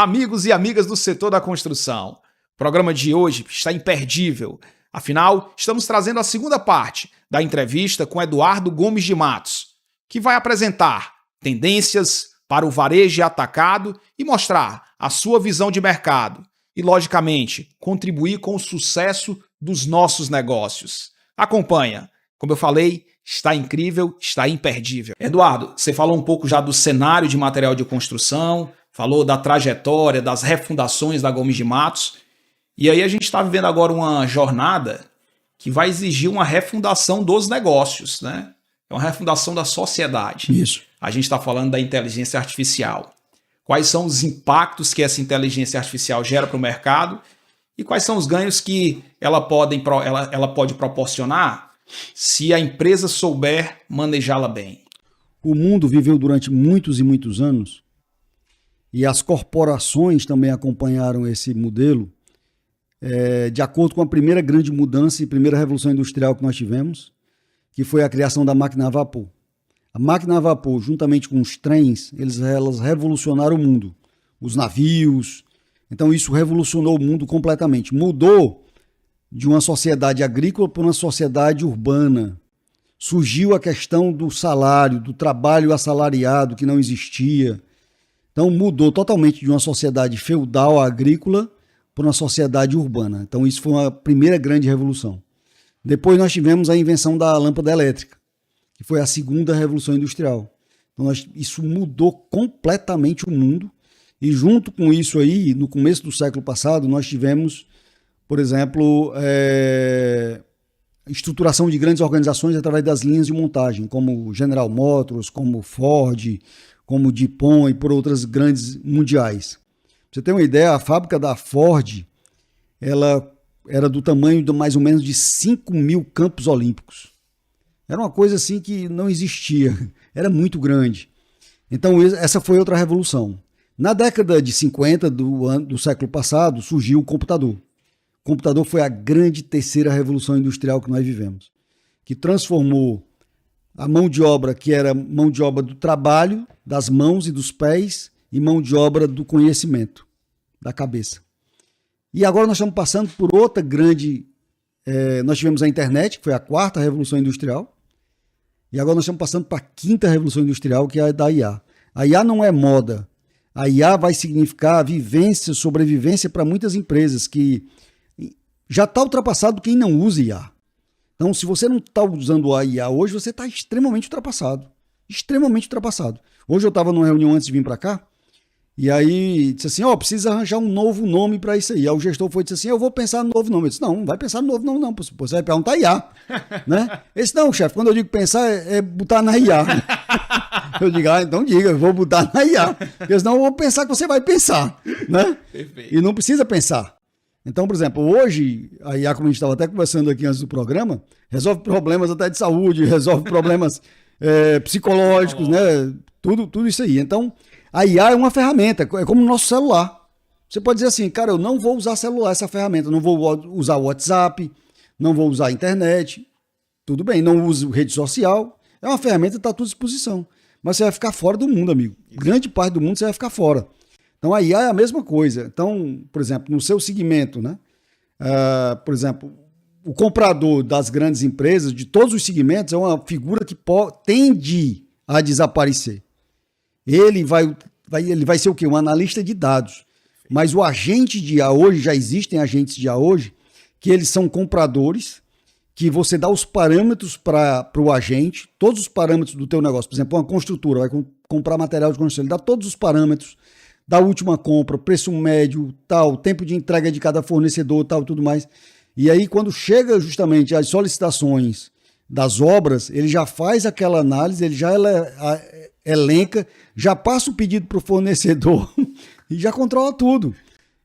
Amigos e amigas do setor da construção, o programa de hoje está imperdível. Afinal, estamos trazendo a segunda parte da entrevista com Eduardo Gomes de Matos, que vai apresentar tendências para o varejo e atacado e mostrar a sua visão de mercado e, logicamente, contribuir com o sucesso dos nossos negócios. Acompanha. Como eu falei, está incrível, está imperdível. Eduardo, você falou um pouco já do cenário de material de construção, falou da trajetória, das refundações da Gomes de Matos, e aí a gente está vivendo agora uma jornada que vai exigir uma refundação dos negócios, né? É uma refundação da sociedade. Isso. A gente está falando da inteligência artificial. Quais são os impactos que essa inteligência artificial gera para o mercado e quais são os ganhos que ela pode proporcionar se a empresa souber manejá-la bem? O mundo viveu durante muitos e muitos anos, e as corporações também acompanharam esse modelo, de acordo com a primeira grande mudança e primeira revolução industrial que nós tivemos, que foi a criação da máquina a vapor. A máquina a vapor, juntamente com os trens, elas revolucionaram o mundo. Os navios. Então isso revolucionou o mundo completamente. Mudou de uma sociedade agrícola para uma sociedade urbana. Surgiu a questão do salário, do trabalho assalariado que não existia. Então mudou totalmente de uma sociedade feudal agrícola para uma sociedade urbana. Então isso foi uma primeira grande revolução. Depois nós tivemos a invenção da lâmpada elétrica, que foi a segunda revolução industrial. Então isso mudou completamente o mundo. E junto com isso aí, no começo do século passado, nós tivemos, por exemplo, estruturação de grandes organizações através das linhas de montagem, como General Motors, como Ford, como DuPont e por outras grandes mundiais. Pra você ter uma ideia, a fábrica da Ford, ela era do tamanho de mais ou menos de 5.000 Campos Olímpicos. Era uma coisa assim que não existia, era muito grande. Então essa foi outra revolução. Na década de 50 do século passado, surgiu o computador. O computador foi a grande terceira revolução industrial que nós vivemos, que transformou a mão de obra, que era mão de obra do trabalho, das mãos e dos pés, e mão de obra do conhecimento, da cabeça. E agora nós estamos passando por outra grande... nós tivemos a internet, que foi a quarta revolução industrial, e agora nós estamos passando para a quinta revolução industrial, que é a da IA. A IA não é moda. A IA vai significar vivência, sobrevivência para muitas empresas, que já está ultrapassado quem não usa IA. Então, se você não está usando a IA hoje, você está extremamente ultrapassado. Extremamente ultrapassado. Hoje eu estava numa reunião antes de vir para cá, e aí disse assim, precisa arranjar um novo nome para isso aí. Aí o gestor foi e disse assim, eu vou pensar no novo nome. Eu disse, não vai pensar no novo nome não, você vai perguntar IA. Né? Ele disse, não, chefe, quando eu digo pensar, é botar na IA. Eu digo, então diga, eu vou botar na IA. Porque senão eu vou pensar que você vai pensar. Né? Perfeito. E não precisa pensar. Então, por exemplo, hoje, a IA, como a gente estava até conversando aqui antes do programa, resolve problemas até de saúde, resolve problemas psicológicos, né? Tudo isso aí. Então, a IA é uma ferramenta, é como o nosso celular. Você pode dizer assim, cara, eu não vou usar celular, essa ferramenta, não vou usar o WhatsApp, não vou usar a internet, tudo bem, não uso rede social, é uma ferramenta que está à tua disposição, mas você vai ficar fora do mundo, amigo. Grande parte do mundo você vai ficar fora. Então a IA é a mesma coisa. Então, por exemplo, no seu segmento, né? Por exemplo, o comprador das grandes empresas, de todos os segmentos, é uma figura que tende a desaparecer. Ele vai ser o quê? Um analista de dados. Mas o agente de IA hoje, já existem agentes de IA hoje, que eles são compradores, que você dá os parâmetros para o agente, todos os parâmetros do teu negócio. Por exemplo, uma construtora vai comprar material de construção, ele dá todos os parâmetros da última compra, preço médio, tal, tempo de entrega de cada fornecedor, tal, tudo mais. E aí, quando chega justamente as solicitações das obras, ele já faz aquela análise, ele já elenca, já passa o pedido para o fornecedor e já controla tudo.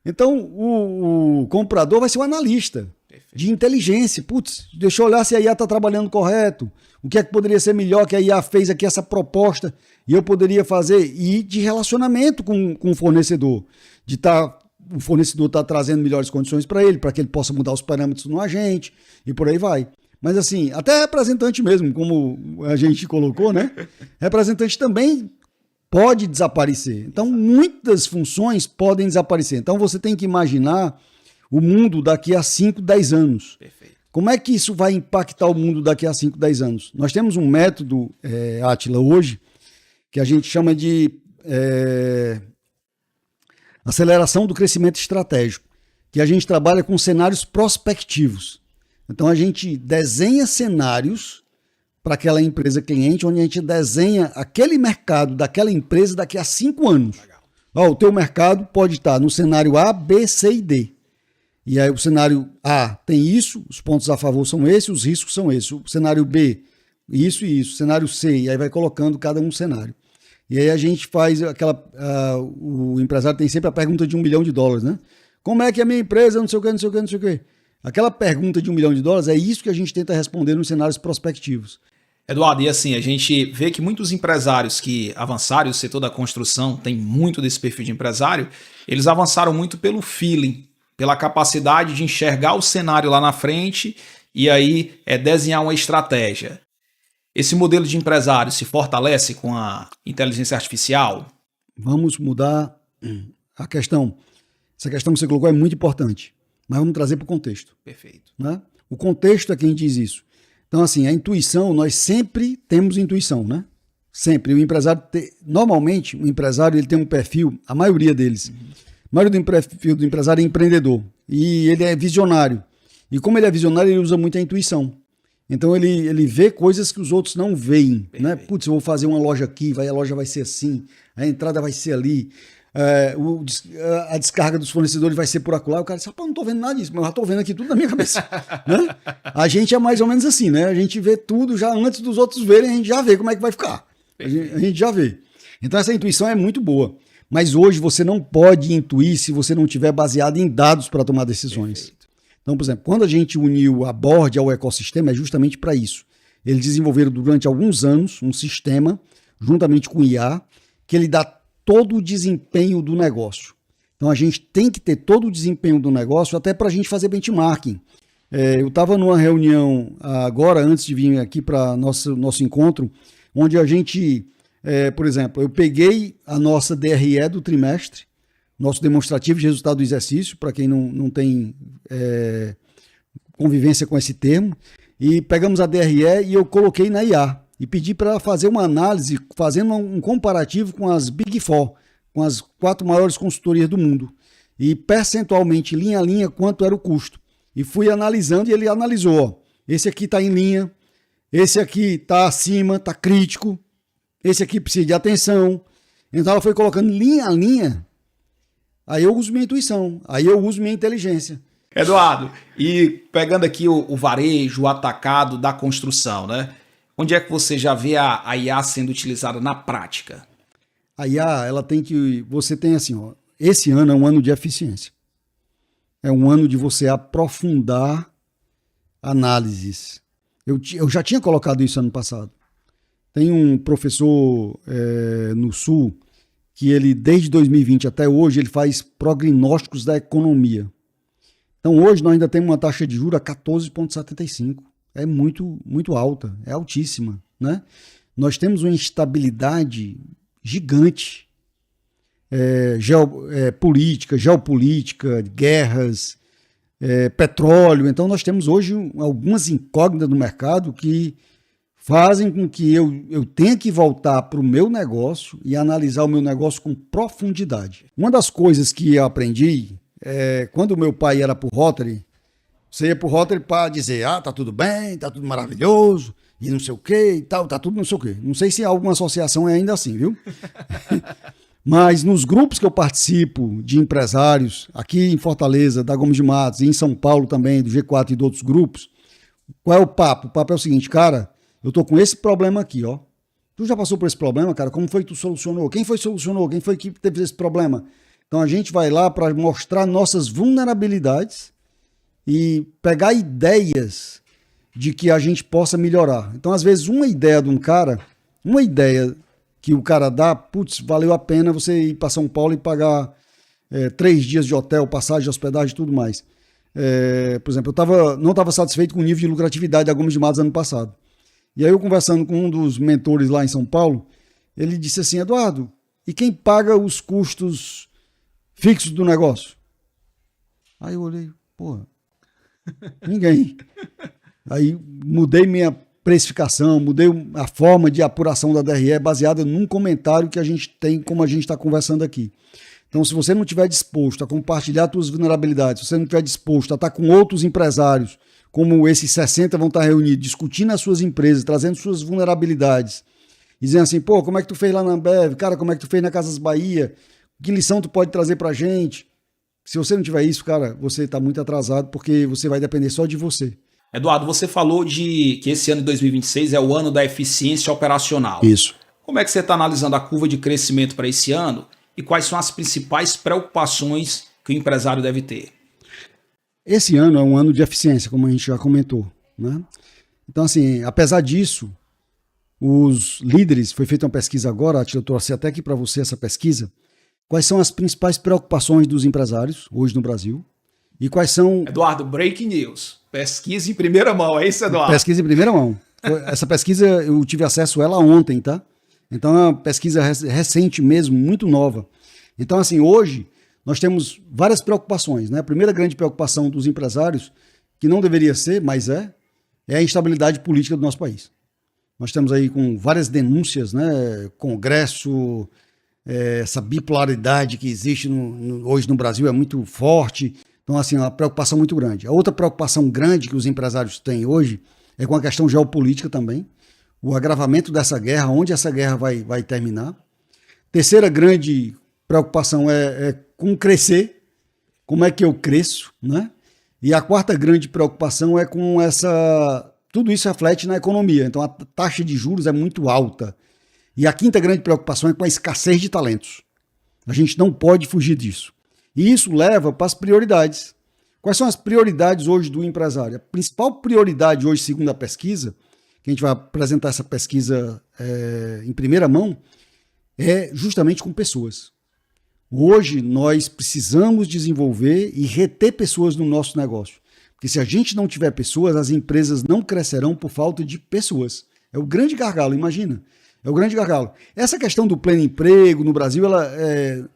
Então, o comprador vai ser um analista de inteligência. Putz, deixa eu olhar se a IA está trabalhando correto, o que é que poderia ser melhor que a IA fez aqui essa proposta e eu poderia fazer, e de relacionamento com o fornecedor, o fornecedor está trazendo melhores condições para ele, para que ele possa mudar os parâmetros no agente e por aí vai. Mas assim, até representante mesmo, como a gente colocou, né? Representante também pode desaparecer. Então, muitas funções podem desaparecer. Então, você tem que imaginar o mundo daqui a 5, 10 anos. Perfeito. Como é que isso vai impactar o mundo daqui a 5, 10 anos? Nós temos um método, Átila, hoje, que a gente chama de aceleração do crescimento estratégico, que a gente trabalha com cenários prospectivos. Então, a gente desenha cenários para aquela empresa cliente, onde a gente desenha aquele mercado daquela empresa daqui a 5 anos. Ó, o teu mercado pode estar no cenário A, B, C e D. E aí o cenário A tem isso, os pontos a favor são esses, os riscos são esses. O cenário B, isso e isso. O cenário C, e aí vai colocando cada um cenário. E aí a gente faz o empresário tem sempre a pergunta de $1 milhão, né? Como é que a minha empresa, não sei o que, não sei o que, não sei o que. Aquela pergunta de $1 milhão é isso que a gente tenta responder nos cenários prospectivos. Eduardo, e assim, a gente vê que muitos empresários que avançaram, o setor da construção tem muito desse perfil de empresário, eles avançaram muito pelo feeling, pela capacidade de enxergar o cenário lá na frente e aí desenhar uma estratégia. Esse modelo de empresário se fortalece com a inteligência artificial? Vamos mudar a questão. Essa questão que você colocou é muito importante, mas vamos trazer para o contexto. Perfeito. Né? O contexto é quem diz isso. Então, assim, a intuição, nós sempre temos intuição, né? Sempre. O empresário, normalmente, o empresário ele tem um perfil, a maioria deles, a maioria do perfil do empresário é empreendedor e ele é visionário. E como ele é visionário, ele usa muito a intuição. Então, ele vê coisas que os outros não veem, né? Putz, eu vou fazer uma loja aqui, a loja vai ser assim, a entrada vai ser ali, a descarga dos fornecedores vai ser por acolá. O cara diz, não estou vendo nada disso, mas eu já estou vendo aqui tudo na minha cabeça. Né? A gente é mais ou menos assim, né? A gente vê tudo já antes dos outros verem, a gente já vê como é que vai ficar. A gente já vê. Então essa intuição é muito boa. Mas hoje você não pode intuir se você não tiver baseado em dados para tomar decisões. Perfeito. Então, por exemplo, quando a gente uniu a Board ao ecossistema, é justamente para isso. Eles desenvolveram durante alguns anos um sistema, juntamente com o IA, que ele dá todo o desempenho do negócio. Então a gente tem que ter todo o desempenho do negócio até para a gente fazer benchmarking. Eu estava numa reunião agora, antes de vir aqui para nosso encontro, onde a gente, por exemplo, eu peguei a nossa DRE do trimestre, nosso demonstrativo de resultado do exercício, para quem não tem convivência com esse termo, e pegamos a DRE e eu coloquei na IA. E pedi para fazer uma análise, fazendo um comparativo com as Big Four, com as 4 maiores consultorias do mundo. E percentualmente, linha a linha, quanto era o custo. E fui analisando e ele analisou. Ó, esse aqui está em linha, esse aqui está acima, está crítico, esse aqui precisa de atenção. Então ela foi colocando linha a linha. Aí eu uso minha intuição, aí eu uso minha inteligência. Eduardo, e pegando aqui o varejo, o atacado da construção, né? Onde é que você já vê a IA sendo utilizada na prática? A IA, ela tem que... Você tem assim, ó, esse ano é um ano de eficiência. É um ano de você aprofundar análises. Eu já tinha colocado isso ano passado. Tem um professor no Sul que ele, desde 2020 até hoje, ele faz prognósticos da economia. Então, hoje nós ainda temos uma taxa de juros a 14,75%. É muito, muito alta, é altíssima, né? Nós temos uma instabilidade gigante, política, geopolítica, guerras, petróleo. Então nós temos hoje algumas incógnitas no mercado que fazem com que eu tenha que voltar para o meu negócio e analisar o meu negócio com profundidade. Uma das coisas que eu aprendi, quando o meu pai era para o Rotary, você ia pro Rotary para dizer, tá tudo bem, tá tudo maravilhoso, e não sei o que e tal, tá tudo não sei o que. Não sei se alguma associação é ainda assim, viu? Mas nos grupos que eu participo de empresários, aqui em Fortaleza, da Gomes de Matos, e em São Paulo também, do G4 e de outros grupos, qual é o papo? O papo é o seguinte, cara, eu tô com esse problema aqui, ó. Tu já passou por esse problema, cara? Como foi que tu solucionou? Quem foi que solucionou? Quem foi que teve esse problema? Então a gente vai lá para mostrar nossas vulnerabilidades e pegar ideias de que a gente possa melhorar. Então, às vezes, uma ideia de um cara, uma ideia que o cara dá, putz, valeu a pena você ir para São Paulo e pagar 3 dias de hotel, passagem, hospedagem e tudo mais. Por exemplo, eu não estava satisfeito com o nível de lucratividade da Gomes de Matos ano passado. E aí eu conversando com um dos mentores lá em São Paulo, ele disse assim, Eduardo, e quem paga os custos fixos do negócio? Aí eu olhei, porra, ninguém. Aí mudei minha precificação, mudei a forma de apuração da DRE baseada num comentário que a gente tem, como a gente está conversando aqui. Então, se você não estiver disposto a compartilhar suas vulnerabilidades, se você não estiver disposto a estar com outros empresários, como esses 60 vão estar reunidos, discutindo as suas empresas, trazendo suas vulnerabilidades, e dizendo assim, pô, como é que tu fez lá na Ambev? Cara, como é que tu fez na Casas Bahia? Que lição tu pode trazer pra gente? Se você não tiver isso, cara, você está muito atrasado, porque você vai depender só de você. Eduardo, você falou de que esse ano de 2026 é o ano da eficiência operacional. Isso. Como é que você está analisando a curva de crescimento para esse ano e quais são as principais preocupações que o empresário deve ter? Esse ano é um ano de eficiência, como a gente já comentou, né? Então, assim, apesar disso, os líderes, foi feita uma pesquisa agora, eu trouxe até aqui para você essa pesquisa, quais são as principais preocupações dos empresários hoje no Brasil e quais são... Eduardo, breaking news, pesquisa em primeira mão, é isso, Eduardo? Pesquisa em primeira mão. Essa pesquisa eu tive acesso a ela ontem, tá? Então é uma pesquisa recente mesmo, muito nova. Então, assim, hoje nós temos várias preocupações, né? A primeira grande preocupação dos empresários, que não deveria ser, mas é a instabilidade política do nosso país. Nós estamos aí com várias denúncias, né? Congresso, essa bipolaridade que existe hoje no Brasil é muito forte. Então, assim, é uma preocupação muito grande. A outra preocupação grande que os empresários têm hoje é com a questão geopolítica também. O agravamento dessa guerra, onde essa guerra vai terminar. Terceira grande preocupação é com crescer, como é que eu cresço, né? E a quarta grande preocupação é com essa... Tudo isso reflete na economia, então a taxa de juros é muito alta. E a quinta grande preocupação é com a escassez de talentos. A gente não pode fugir disso. E isso leva para as prioridades. Quais são as prioridades hoje do empresário? A principal prioridade hoje, segundo a pesquisa, que a gente vai apresentar essa pesquisa em primeira mão, é justamente com pessoas. Hoje nós precisamos desenvolver e reter pessoas no nosso negócio. Porque se a gente não tiver pessoas, as empresas não crescerão por falta de pessoas. É o grande gargalo, imagina. É o grande gargalo. Essa questão do pleno emprego no Brasil,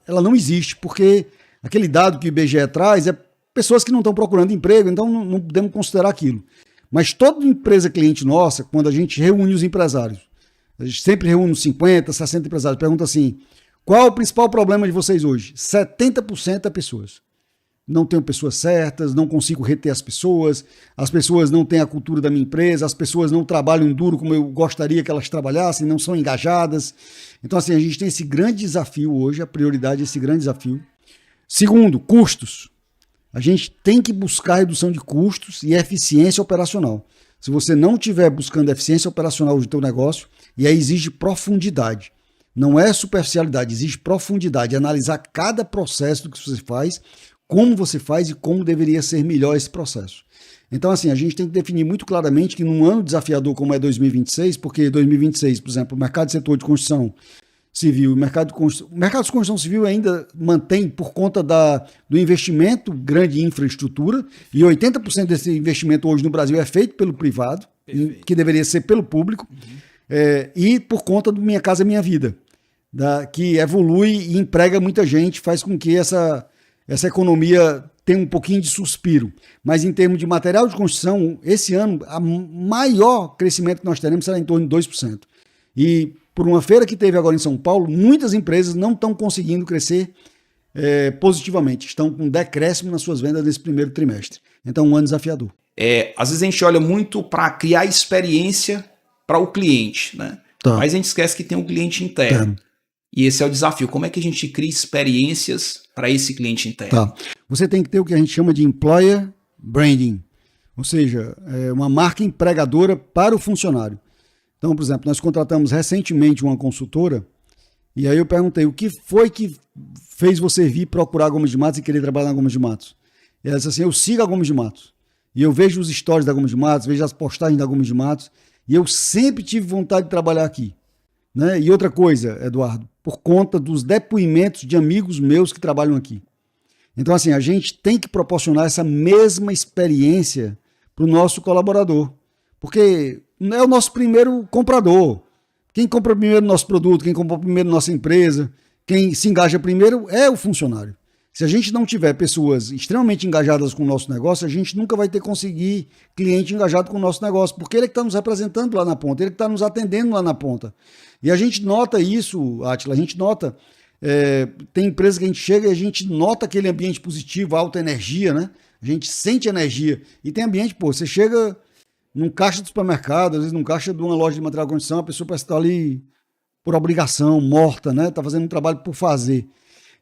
ela não existe, porque aquele dado que o IBGE traz é pessoas que não estão procurando emprego, então não podemos considerar aquilo. Mas toda empresa cliente nossa, quando a gente reúne os empresários, a gente sempre reúne 50, 60 empresários, pergunta assim, qual é o principal problema de vocês hoje? 70% é pessoas. Não tenho pessoas certas, não consigo reter as pessoas não têm a cultura da minha empresa, as pessoas não trabalham duro como eu gostaria que elas trabalhassem, não são engajadas. Então, assim, a gente tem esse grande desafio hoje, a prioridade é esse grande desafio. Segundo, custos. A gente tem que buscar redução de custos e eficiência operacional. Se você não estiver buscando eficiência operacional do teu negócio, e aí exige profundidade. Não é superficialidade, exige profundidade, analisar cada processo do que você faz, como você faz e como deveria ser melhor esse processo. Então, assim, a gente tem que definir muito claramente que num ano desafiador como é 2026, porque 2026, por exemplo, o mercado de setor de construção civil, o mercado de construção civil ainda mantém por conta do investimento grande em infraestrutura, e 80% desse investimento hoje no Brasil é feito pelo privado, que deveria ser pelo público, e por conta do Minha Casa Minha Vida, que evolui e emprega muita gente, faz com que essa economia tenha um pouquinho de suspiro. Mas em termos de material de construção, esse ano, o maior crescimento que nós teremos será em torno de 2%. E por uma feira que teve agora em São Paulo, muitas empresas não estão conseguindo crescer positivamente, estão com decréscimo nas suas vendas nesse primeiro trimestre. Então, um ano desafiador. Às vezes a gente olha muito para criar experiência para o cliente, né? Tá. Mas a gente esquece que tem um cliente interno. Tá. E esse é o desafio. Como é que a gente cria experiências para esse cliente interno? Tá. Você tem que ter o que a gente chama de employer branding, ou seja, uma marca empregadora para o funcionário. Então, por exemplo, nós contratamos recentemente uma consultora e aí eu perguntei o que foi que fez você vir procurar a Gomes de Matos e querer trabalhar na Gomes de Matos. E ela disse assim, eu sigo a Gomes de Matos e eu vejo os stories da Gomes de Matos, vejo as postagens da Gomes de Matos e eu sempre tive vontade de trabalhar aqui. Né? E outra coisa, Eduardo, por conta dos depoimentos de amigos meus que trabalham aqui. Então, assim, a gente tem que proporcionar essa mesma experiência para o nosso colaborador, porque não é o nosso primeiro comprador. Quem compra primeiro o nosso produto, quem compra primeiro nossa empresa, quem se engaja primeiro é o funcionário. Se a gente não tiver pessoas extremamente engajadas com o nosso negócio, a gente nunca vai conseguir cliente engajado com o nosso negócio, porque ele é que está nos representando lá na ponta, ele que está nos atendendo lá na ponta. E a gente nota isso, Átila, a gente nota, tem empresas que a gente chega e a gente nota aquele ambiente positivo, alta energia, né? A gente sente energia. E tem ambiente, você chega num caixa do supermercado, às vezes num caixa de uma loja de material de construção, a pessoa parece estar ali por obrigação, morta, né? Está fazendo um trabalho por fazer.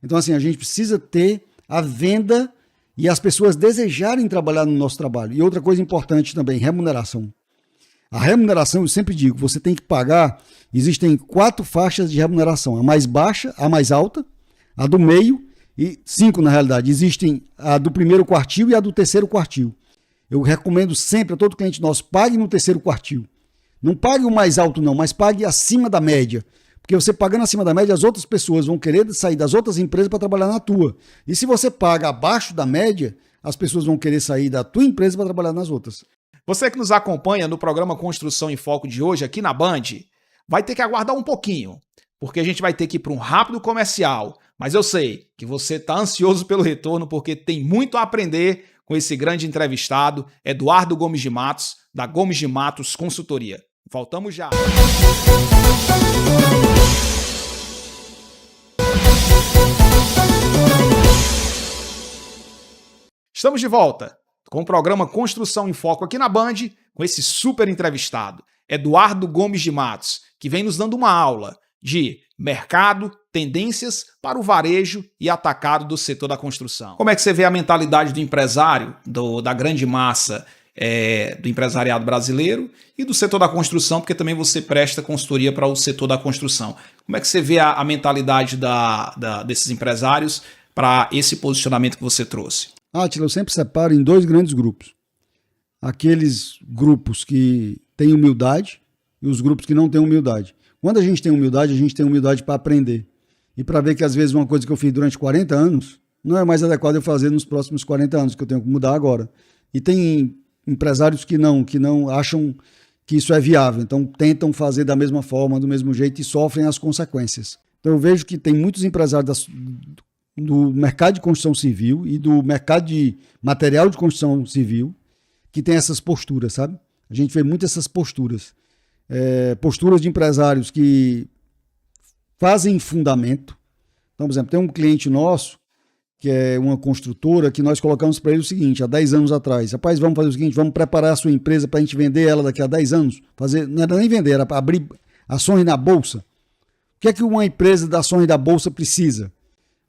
Então, assim, a gente precisa ter a venda e as pessoas desejarem trabalhar no nosso trabalho. E outra coisa importante também, remuneração. A remuneração, eu sempre digo, você tem que pagar, existem 4 faixas de remuneração, a mais baixa, a mais alta, a do meio e 5 na realidade. Existem a do primeiro quartil e a do terceiro quartil. Eu recomendo sempre a todo cliente nosso, pague no terceiro quartil. Não pague o mais alto não, mas pague acima da média. Porque você pagando acima da média, as outras pessoas vão querer sair das outras empresas para trabalhar na tua. E se você paga abaixo da média, as pessoas vão querer sair da tua empresa para trabalhar nas outras. Você que nos acompanha no programa Construção em Foco de hoje aqui na Band, vai ter que aguardar um pouquinho, porque a gente vai ter que ir para um rápido comercial. Mas eu sei que você está ansioso pelo retorno, porque tem muito a aprender com esse grande entrevistado, Eduardo Gomes de Matos, da Gomes de Matos Consultoria. Voltamos já. Estamos de volta com o programa Construção em Foco aqui na Band, com esse super entrevistado, Eduardo Gomes de Matos, que vem nos dando uma aula de mercado, tendências para o varejo e atacado do setor da construção. Como é que você vê a mentalidade do empresário, da grande massa do empresariado brasileiro e do setor da construção, porque também você presta consultoria para o setor da construção. Como é que você vê a mentalidade desses empresários para esse posicionamento que você trouxe? Átila, eu sempre separo em 2 grandes grupos. Aqueles grupos que têm humildade e os grupos que não têm humildade. Quando a gente tem humildade para aprender. E para ver que às vezes uma coisa que eu fiz durante 40 anos não é mais adequado eu fazer nos próximos 40 anos, que eu tenho que mudar agora. E tem empresários que não acham que isso é viável, então tentam fazer da mesma forma, do mesmo jeito e sofrem as consequências. Então eu vejo que tem muitos empresários do mercado de construção civil e do mercado de material de construção civil que tem essas posturas, sabe? A gente vê muito essas posturas. Posturas de empresários que fazem fundamento. Então, por exemplo, tem um cliente nosso que é uma construtora, que nós colocamos para ele o seguinte, há 10 anos atrás, rapaz, vamos fazer o seguinte, vamos preparar a sua empresa para a gente vender ela daqui a 10 anos, não era nem vender, era para abrir ações na Bolsa. O que é que uma empresa da ações da Bolsa precisa?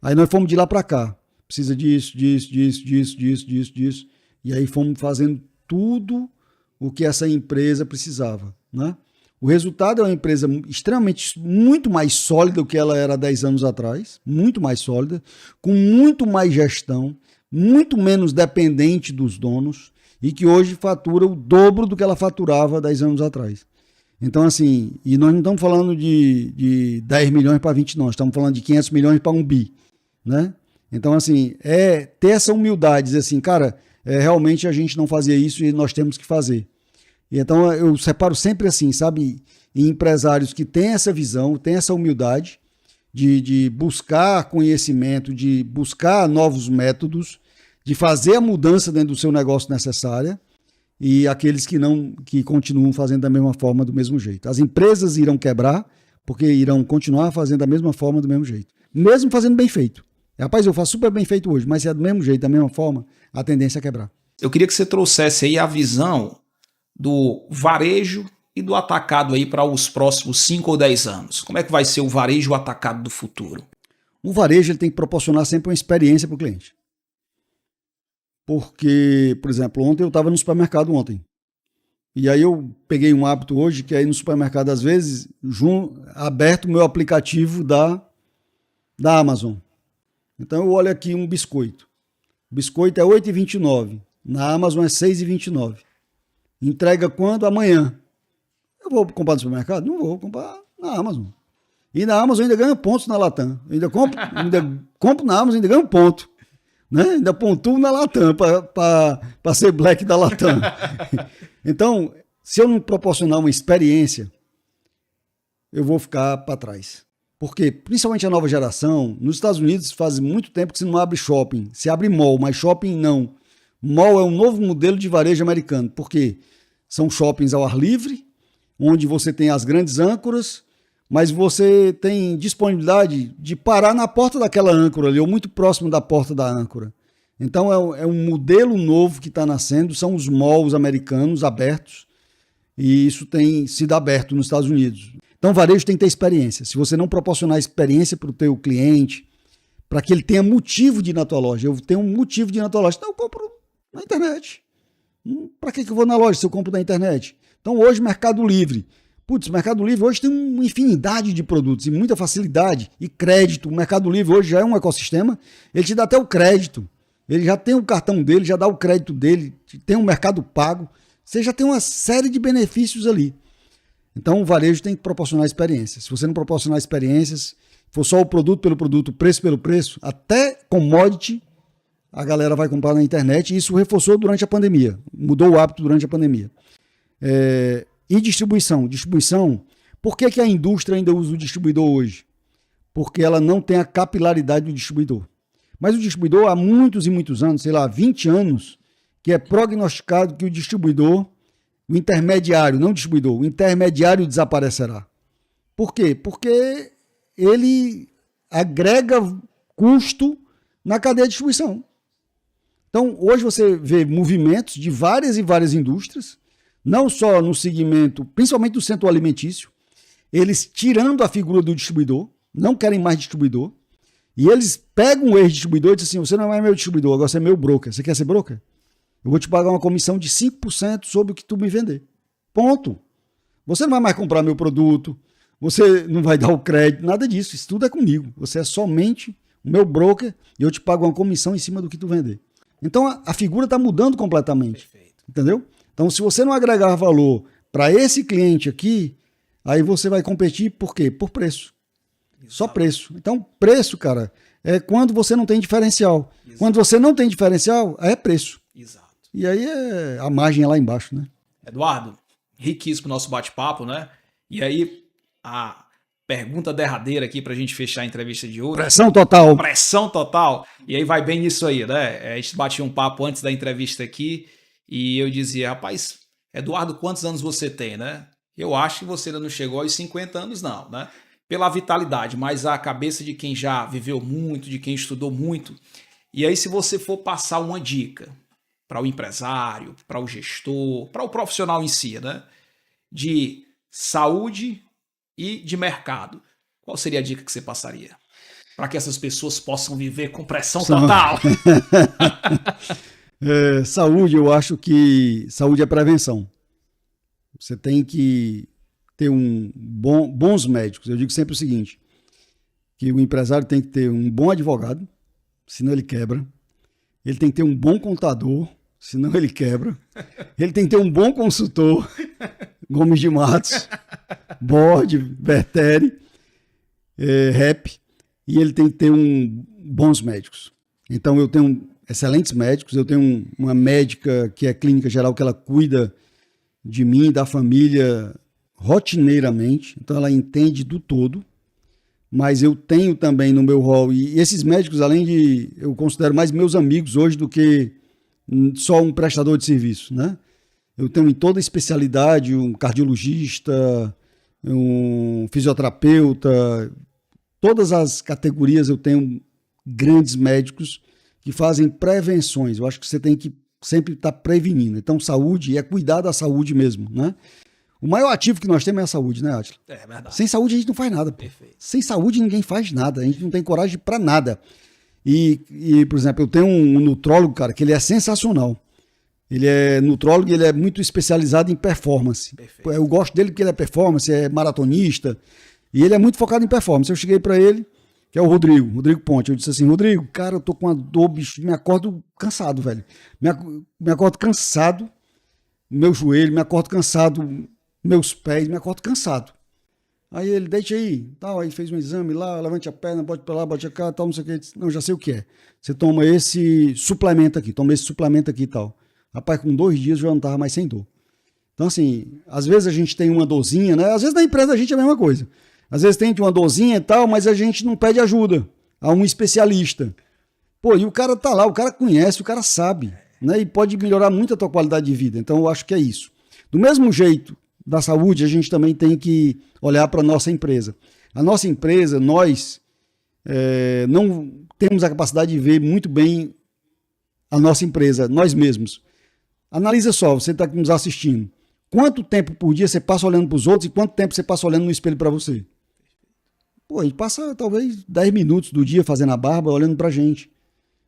Aí nós fomos de lá para cá, precisa disso, e aí fomos fazendo tudo o que essa empresa precisava, né? O resultado é uma empresa extremamente, muito mais sólida do que ela era há 10 anos atrás, muito mais sólida, com muito mais gestão, muito menos dependente dos donos e que hoje fatura o dobro do que ela faturava há 10 anos atrás. Então, assim, e nós não estamos falando de 10 milhões para 20, não, estamos falando de 500 milhões para 1 bi, né? Então, assim, ter essa humildade, dizer assim, cara, realmente a gente não fazia isso e nós temos que fazer. E então eu separo sempre assim, sabe, em empresários que têm essa visão, têm essa humildade de buscar conhecimento, de buscar novos métodos, de fazer a mudança dentro do seu negócio necessária, e aqueles que continuam fazendo da mesma forma, do mesmo jeito. As empresas irão quebrar, porque irão continuar fazendo da mesma forma, do mesmo jeito. Mesmo fazendo bem feito. Rapaz, eu faço super bem feito hoje, mas se é do mesmo jeito, da mesma forma, a tendência é quebrar. Eu queria que você trouxesse aí a visão do varejo e do atacado aí para os próximos 5 ou 10 anos. Como é que vai ser o varejo e o atacado do futuro? O varejo ele tem que proporcionar sempre uma experiência para o cliente. Porque, por exemplo, ontem eu estava no supermercado e aí eu peguei um hábito hoje que aí no supermercado, às vezes, aberto o meu aplicativo da Amazon. Então eu olho aqui um biscoito. O biscoito é R$ 8,29. Na Amazon é R$ 6,29. Entrega quando? Amanhã. Eu vou comprar no supermercado? Não vou comprar na Amazon. E na Amazon ainda ganha pontos na Latam. Ainda compro na Amazon e ainda ganho ponto. Né? Ainda pontuo na Latam para ser black da Latam. Então, se eu não proporcionar uma experiência, eu vou ficar para trás. Porque, principalmente a nova geração, nos Estados Unidos faz muito tempo que você não abre shopping. Se abre mall, mas shopping não. Mall é um novo modelo de varejo americano. Por quê? São shoppings ao ar livre, onde você tem as grandes âncoras, mas você tem disponibilidade de parar na porta daquela âncora ali, ou muito próximo da porta da âncora. Então é um modelo novo que está nascendo, são os malls americanos abertos, e isso tem sido aberto nos Estados Unidos. Então, varejo tem que ter experiência. Se você não proporcionar experiência para o teu cliente, para que ele tenha motivo de ir na tua loja, eu tenho um motivo de ir na tua loja, então eu compro na internet. Para que eu vou na loja se eu compro na internet? Então, hoje, Mercado Livre. Putz, Mercado Livre hoje tem uma infinidade de produtos e muita facilidade e crédito. O Mercado Livre hoje já é um ecossistema, ele te dá até o crédito. Ele já tem o cartão dele, já dá o crédito dele, tem um mercado pago. Você já tem uma série de benefícios ali. Então, o varejo tem que proporcionar experiências. Se você não proporcionar experiências, for só o produto pelo produto, preço pelo preço, até commodity, a galera vai comprar na internet. E isso reforçou durante a pandemia. Mudou o hábito durante a pandemia. E distribuição. Distribuição, por que a indústria ainda usa o distribuidor hoje? Porque ela não tem a capilaridade do distribuidor. Mas o distribuidor, há muitos e muitos anos, sei lá, 20 anos, que é prognosticado que o distribuidor, o intermediário, não o distribuidor, o intermediário desaparecerá. Por quê? Porque ele agrega custo na cadeia de distribuição. Então, hoje você vê movimentos de várias e várias indústrias, não só no segmento, principalmente do setor alimentício, eles tirando a figura do distribuidor, não querem mais distribuidor, e eles pegam o ex-distribuidor e dizem assim, você não é meu distribuidor, agora você é meu broker. Você quer ser broker? Eu vou te pagar uma comissão de 5% sobre o que tu me vender. Ponto. Você não vai mais comprar meu produto, você não vai dar o crédito, nada disso. Isso tudo é comigo. Você é somente o meu broker e eu te pago uma comissão em cima do que tu vender. Então a figura está mudando completamente. Perfeito. Entendeu? Então se você não agregar valor para esse cliente aqui, aí você vai competir por quê? Por preço. Exato. Só preço. Então preço, cara, é quando você não tem diferencial. Exato. Quando você não tem diferencial, aí é preço. Exato. E aí a margem é lá embaixo, né? Eduardo, riquíssimo nosso bate-papo, né? E aí, a pergunta derradeira aqui pra gente fechar a entrevista de hoje. Pressão total. Pressão total. E aí vai bem nisso aí, né? A gente batia um papo antes da entrevista aqui e eu dizia, rapaz, Eduardo, quantos anos você tem, né? Eu acho que você ainda não chegou aos 50 anos, não, né? Pela vitalidade, mas a cabeça de quem já viveu muito, de quem estudou muito. E aí, se você for passar uma dica para o empresário, para o gestor, para o profissional em si, né? De saúde e de mercado. Qual seria a dica que você passaria? Para que essas pessoas possam viver com pressão total. Saúde, eu acho que saúde é prevenção. Você tem que ter bons médicos. Eu digo sempre o seguinte, que o empresário tem que ter um bom advogado, senão ele quebra. Ele tem que ter um bom contador, senão ele quebra. Ele tem que ter um bom consultor, Gomes de Matos, Board, Berteri, Rep, e ele tem que ter bons médicos. Então eu tenho excelentes médicos, eu tenho uma médica que é clínica geral, que ela cuida de mim e da família rotineiramente, então ela entende do todo, mas eu tenho também no meu rol, e esses médicos, além de, eu considero mais meus amigos hoje do que só um prestador de serviço, né? Eu tenho em toda especialidade um cardiologista, um fisioterapeuta, todas as categorias eu tenho grandes médicos que fazem prevenções. Eu acho que você tem que sempre estar prevenindo. Então, saúde é cuidar da saúde mesmo, né? O maior ativo que nós temos é a saúde, né, Átila? É verdade. Sem saúde a gente não faz nada. Perfeito. Sem saúde ninguém faz nada. A gente não tem coragem para nada. E, por exemplo, eu tenho um nutrólogo, cara, que ele é sensacional. Ele é nutrólogo e ele é muito especializado em performance. Perfeito. Eu gosto dele porque ele é performance, é maratonista. E ele é muito focado em performance. Eu cheguei para ele, que é o Rodrigo Ponte. Eu disse assim, Rodrigo, cara, eu tô com uma dor, bicho, me acordo cansado, velho. Me acordo cansado, meu joelho, me acordo cansado, meus pés, me acordo cansado. Aí ele, deite aí, tal, aí fez um exame lá, levante a perna, bote pra lá, bote a cá, tal, não sei o que. Não, já sei o que é. Você toma esse suplemento aqui e tal. Rapaz, com 2 dias eu já não tava mais sem dor. Então, assim, às vezes a gente tem uma dorzinha, né? Às vezes na empresa a gente é a mesma coisa. Às vezes tem uma dorzinha e tal, mas a gente não pede ajuda a um especialista. Pô, e o cara tá lá, o cara conhece, o cara sabe, né? E pode melhorar muito a tua qualidade de vida. Então eu acho que é isso. Do mesmo jeito da saúde, a gente também tem que olhar para a nossa empresa. A nossa empresa, nós não temos a capacidade de ver muito bem a nossa empresa, nós mesmos. Analisa só, você está nos assistindo. Quanto tempo por dia você passa olhando para os outros e quanto tempo você passa olhando no espelho para você? Pô, a gente passa talvez 10 minutos do dia fazendo a barba, olhando para a gente.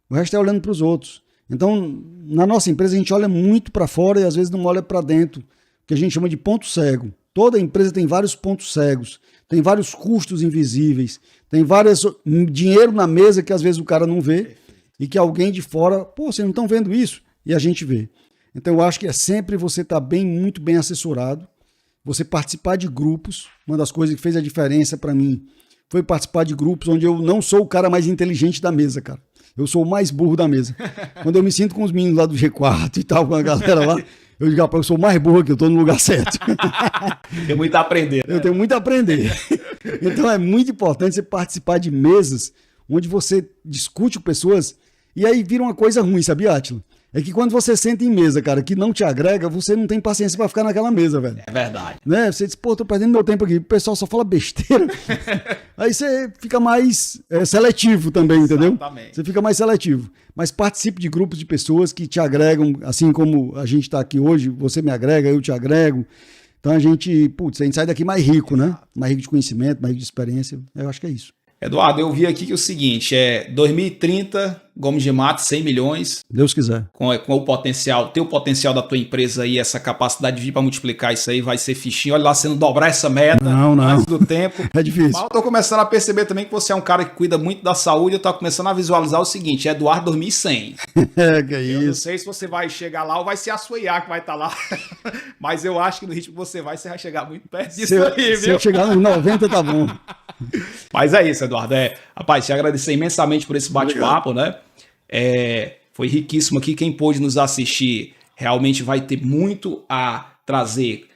O resto é olhando para os outros. Então, na nossa empresa, a gente olha muito para fora e às vezes não olha para dentro, que a gente chama de ponto cego. Toda empresa tem vários pontos cegos, tem vários custos invisíveis, tem dinheiro na mesa que às vezes o cara não vê e que alguém de fora, pô, vocês não estão vendo isso? E a gente vê. Então, eu acho que é sempre você estar muito bem assessorado, você participar de grupos. Uma das coisas que fez a diferença para mim foi participar de grupos onde eu não sou o cara mais inteligente da mesa, cara. Eu sou o mais burro da mesa. Quando eu me sinto com os meninos lá do G4 e tal, com a galera lá, eu digo, rapaz, eu sou o mais burro aqui, eu tô no lugar certo. Tem muito a aprender. Eu tenho muito a aprender. Então é muito importante você participar de mesas onde você discute com pessoas e aí vira uma coisa ruim, sabia, Átila? É que quando você senta em mesa, cara, que não te agrega, você não tem paciência pra ficar naquela mesa, velho. É verdade. Né? Você diz, pô, tô perdendo meu tempo aqui, o pessoal só fala besteira. Aí você fica mais seletivo também, entendeu? Exatamente. Você fica mais seletivo. Mas participe de grupos de pessoas que te agregam, assim como a gente tá aqui hoje, você me agrega, eu te agrego. Então a gente sai daqui mais rico, né? Mais rico de conhecimento, mais rico de experiência. Eu acho que é isso. Eduardo, eu vi aqui que é o seguinte, 2030, Gomes de Matos, 100 milhões. Deus quiser. Com o potencial, teu potencial da tua empresa aí, essa capacidade de vir para multiplicar isso aí, vai ser fichinho. Olha lá, você não dobrar essa meta antes do tempo. É difícil. Mas eu tô começando a perceber também que você é um cara que cuida muito da saúde. Eu tô começando a visualizar o seguinte, Eduardo 2100. Que é isso. Eu não sei se você vai chegar lá ou vai ser a sua IA que vai estar lá. Mas eu acho que no ritmo que você vai chegar muito perto disso aí, viu? Se eu chegar nos 90, tá bom. Mas é isso, Eduardo. Rapaz, te agradecer imensamente por esse bate-papo, né? Foi riquíssimo aqui. Quem pôde nos assistir realmente vai ter muito a trazer,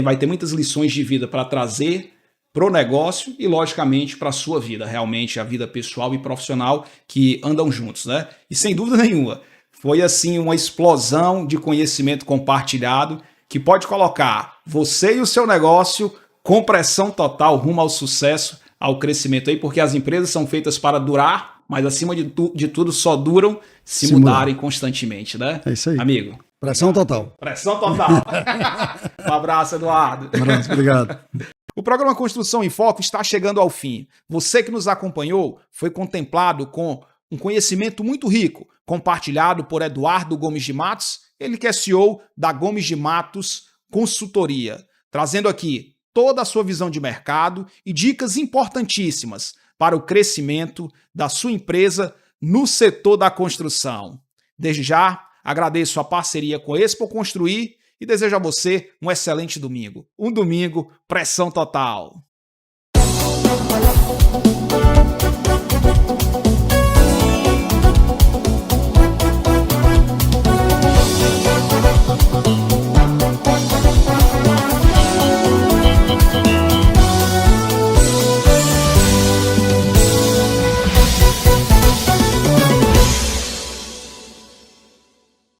vai ter muitas lições de vida para trazer pro negócio e, logicamente, para a sua vida, realmente a vida pessoal e profissional que andam juntos, né? E sem dúvida nenhuma, foi assim uma explosão de conhecimento compartilhado que pode colocar você e o seu negócio com pressão total rumo ao sucesso, ao crescimento aí, porque as empresas são feitas para durar, mas acima de tudo só duram se mudarem constantemente, né? É isso aí. Amigo. Pressão total. Pressão total. Um abraço, Eduardo. Um abraço, obrigado. O programa Construção em Foco está chegando ao fim. Você que nos acompanhou foi contemplado com um conhecimento muito rico, compartilhado por Eduardo Gomes de Matos, ele que é CEO da Gomes de Matos Consultoria, trazendo aqui toda a sua visão de mercado e dicas importantíssimas para o crescimento da sua empresa no setor da construção. Desde já, agradeço a parceria com a Expo Construir e desejo a você um excelente domingo. Um domingo, pressão total.